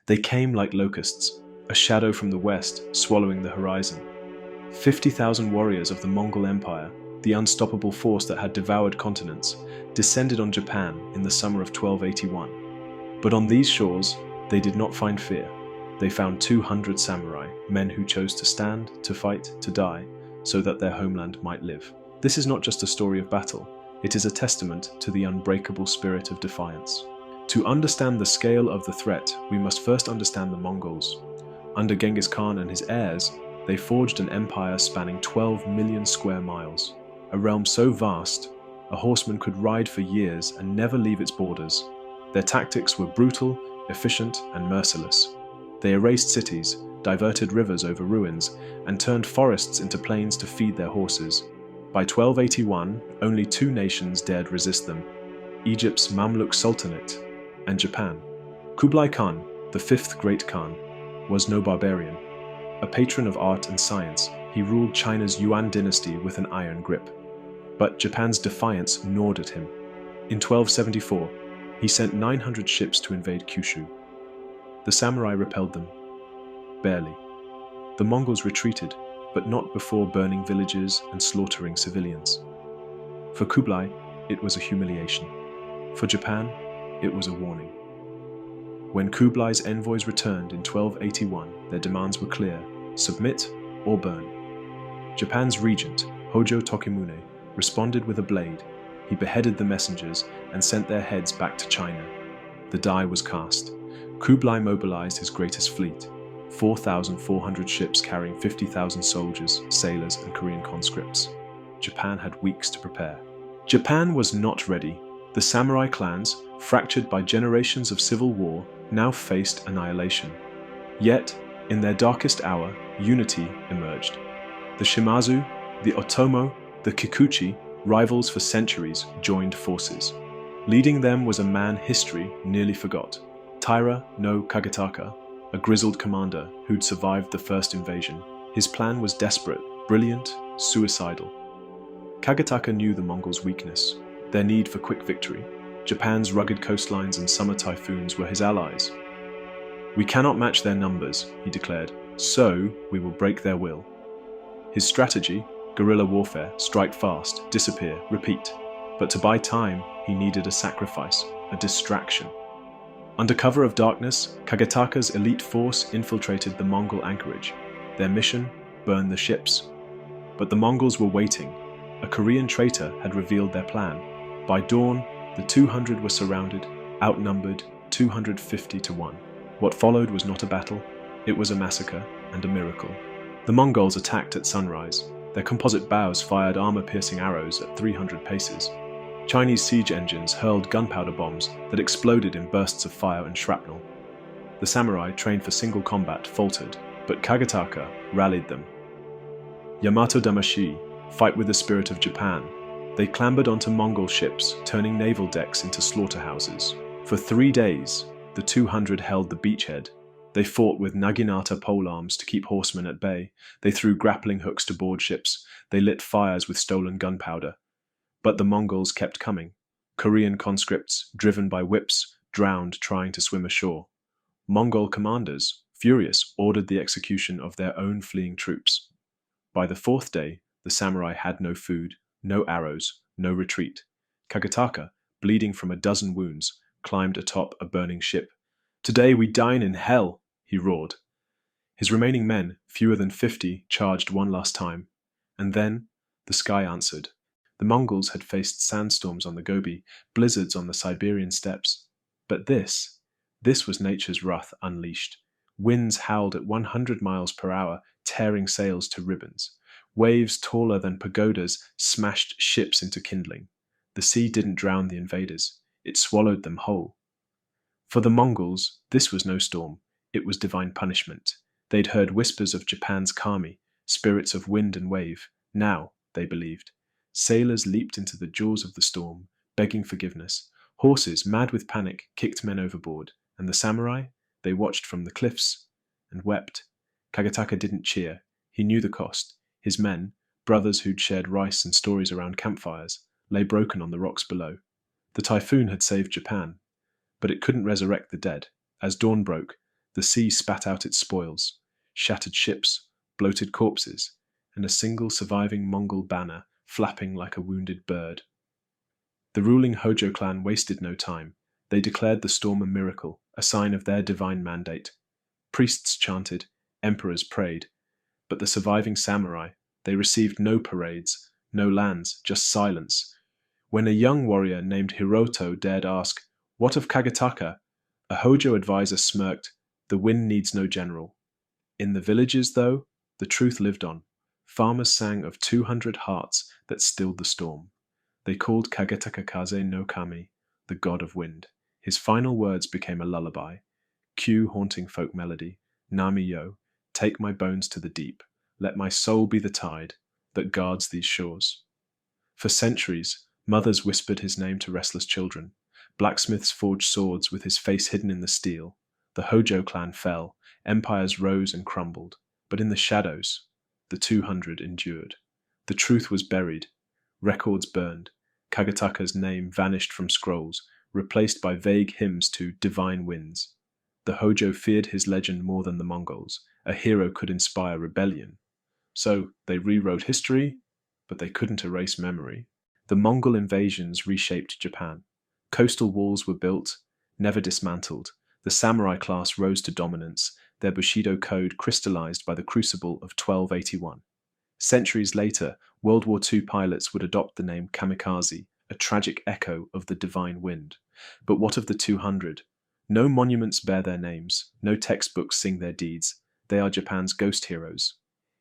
They came like locusts, a shadow from the west swallowing the horizon. 50,000 warriors of the Mongol Empire, the unstoppable force that had devoured continents, descended on Japan in the summer of 1281. But on these shores, they did not find fear. They found 200 samurai, men who chose to stand, to fight, to die, so that their homeland might live. This is not just a story of battle, it is a testament to the unbreakable spirit of defiance. To understand the scale of the threat, we must first understand the Mongols. Under Genghis Khan and his heirs, they forged an empire spanning 12 million square miles, a realm so vast, a horseman could ride for years and never leave its borders. Their tactics were brutal, efficient, and merciless. They erased cities, diverted rivers over ruins, and turned forests into plains to feed their horses. By 1281, only two nations dared resist them: Egypt's Mamluk Sultanate and Japan. Kublai Khan, the fifth great Khan, was no barbarian. A patron of art and science, he ruled China's Yuan dynasty with an iron grip. But Japan's defiance gnawed at him. In 1274, he sent 900 ships to invade Kyushu. The samurai repelled them. Barely. The Mongols retreated, but not before burning villages and slaughtering civilians. For Kublai, it was a humiliation. For Japan, it was a warning. When Kublai's envoys returned in 1281, their demands were clear: submit or burn. Japan's regent, Hojo Tokimune, responded with a blade. He beheaded the messengers and sent their heads back to China. The die was cast. Kublai mobilized his greatest fleet, 4,400 ships carrying 50,000 soldiers, sailors, and Korean conscripts. Japan had weeks to prepare. Japan was not ready. The samurai clans, fractured by generations of civil war, now faced annihilation. Yet, in their darkest hour, unity emerged. The Shimazu, the Otomo, the Kikuchi, rivals for centuries, joined forces. Leading them was a man history nearly forgot: Taira no Kagetaka, a grizzled commander who'd survived the first invasion. His plan was desperate, brilliant, suicidal. Kagetaka knew the Mongols' weakness, their need for quick victory. Japan's rugged coastlines and summer typhoons were his allies. "We cannot match their numbers," he declared, "so we will break their will." His strategy, guerrilla warfare: strike fast, disappear, repeat. But to buy time, he needed a sacrifice, a distraction. Under cover of darkness, Kagetaka's elite force infiltrated the Mongol anchorage. Their mission: burn the ships. But the Mongols were waiting. A Korean traitor had revealed their plan. By dawn, the 200 were surrounded, outnumbered 250 to 1. What followed was not a battle, it was a massacre and a miracle. The Mongols attacked at sunrise. Their composite bows fired armor-piercing arrows at 300 paces. Chinese siege engines hurled gunpowder bombs that exploded in bursts of fire and shrapnel. The samurai, trained for single combat, faltered, but Kagetaka rallied them. Yamato Damashi, fight with the spirit of Japan. They clambered onto Mongol ships, turning naval decks into slaughterhouses. For 3 days, the 200 held the beachhead. They fought with naginata polearms to keep horsemen at bay. They threw grappling hooks to board ships. They lit fires with stolen gunpowder. But the Mongols kept coming. Korean conscripts, driven by whips, drowned trying to swim ashore. Mongol commanders, furious, ordered the execution of their own fleeing troops. By the 4th day, the samurai had no food, no arrows, no retreat. Kagetaka, bleeding from a dozen wounds, climbed atop a burning ship. "Today we dine in hell," he roared. His remaining men, fewer than 50, charged one last time. And then, the sky answered. The Mongols had faced sandstorms on the Gobi, blizzards on the Siberian steppes. But this was nature's wrath unleashed. Winds howled at 100 miles per hour, tearing sails to ribbons. Waves taller than pagodas smashed ships into kindling. The sea didn't drown the invaders, it swallowed them whole. For the Mongols, this was no storm, it was divine punishment. They'd heard whispers of Japan's kami, spirits of wind and wave. Now, they believed, sailors leaped into the jaws of the storm, begging forgiveness. Horses, mad with panic, kicked men overboard, and the samurai, they watched from the cliffs and wept. Kagetaka didn't cheer. He knew the cost. His men, brothers who'd shared rice and stories around campfires, lay broken on the rocks below. The typhoon had saved Japan, but it couldn't resurrect the dead. As dawn broke, The sea spat out its spoils, shattered ships, bloated corpses, and a single surviving Mongol banner flapping like a wounded bird. The ruling Hojo clan wasted no time. They declared the storm a miracle, a sign of their divine mandate. Priests chanted, emperors prayed, but the surviving samurai, they received no parades, no lands, just silence. When a young warrior named Hiroto dared ask, "What of Kagetaka?" a Hojo advisor smirked, "The wind needs no general." In the villages, though, the truth lived on. Farmers sang of 200 hearts that stilled the storm. They called Kagetaka Kaze no Kami, the god of wind. His final words became a lullaby. Cue haunting folk melody, Nami yo, take my bones to the deep, let my soul be the tide that guards these shores. For centuries, mothers whispered his name to restless children. Blacksmiths forged swords with his face hidden in the steel. The Hojo clan fell, empires rose and crumbled, but in the shadows, the 200 endured. The truth was buried, records burned, Kagetaka's name vanished from scrolls, replaced by vague hymns to divine winds. The Hojo feared his legend more than the Mongols. A hero could inspire rebellion. So they rewrote history, but they couldn't erase memory. The Mongol invasions reshaped Japan. Coastal walls were built, never dismantled. The samurai class rose to dominance, their Bushido code crystallized by the crucible of 1281. Centuries later, World War II pilots would adopt the name kamikaze, a tragic echo of the divine wind. But what of the 200? No monuments bear their names, no textbooks sing their deeds. They are Japan's ghost heroes.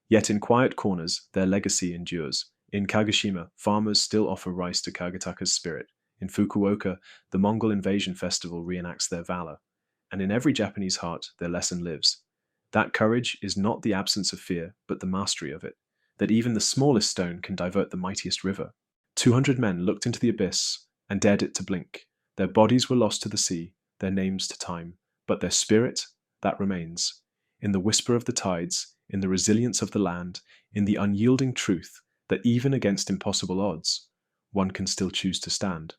Yet in quiet corners, their legacy endures. In Kagoshima, farmers still offer rice to Kagetaka's spirit. In Fukuoka, the Mongol invasion festival reenacts their valor. And in every Japanese heart, their lesson lives. That courage is not the absence of fear, but the mastery of it. That even the smallest stone can divert the mightiest river. 200 men looked into the abyss and dared it to blink. Their bodies were lost to the sea, their names to time, but their spirit, that remains. In the whisper of the tides, in the resilience of the land, in the unyielding truth that even against impossible odds, one can still choose to stand.